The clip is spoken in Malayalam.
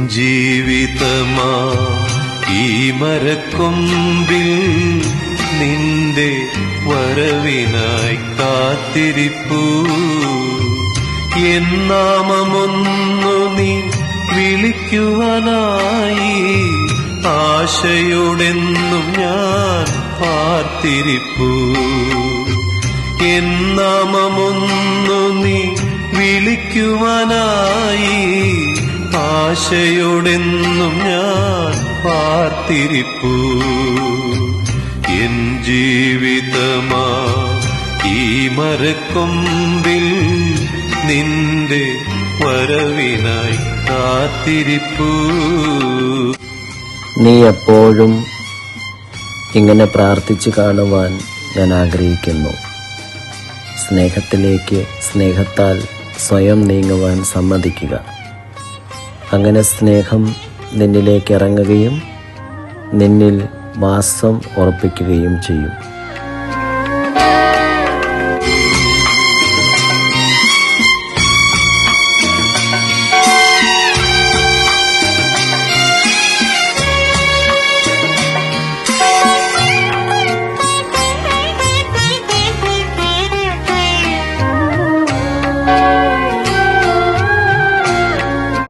ജീവിതമാ ഈ മരക്കൊമ്പിൽ നിന്റെ വരവിനായി കാത്തിരിപ്പൂ. എന്നാമമൊന്നു നീ വിളിക്കുവാനായി ആശയോടെന്നും ഞാൻ പാർത്തിരിപ്പൂ. എന്നാമമൊന്നു നീ വിളിക്കുവാനായി ആശയോടെന്നും ഞാൻ പാർത്തിരിപ്പൂ. എൻ ജീവിതമാ ഈ മരക്കൊമ്പിൽ നിന്റെ വരവിനായി കാത്തിരിപ്പൂ. നീ എപ്പോഴും ഇങ്ങനെ പ്രാർത്ഥിച്ചു കാണുവാൻ ഞാൻ ആഗ്രഹിക്കുന്നു. സ്നേഹത്തിലേക്ക് സ്നേഹത്താൽ സ്വയം നീങ്ങുവാൻ സമ്മതിക്കുക. അങ്ങനെ സ്നേഹം നിന്നിലേക്ക് ഇറങ്ങുകയും നിന്നിൽ വാസം ഉറപ്പിക്കുകയും ചെയ്യും.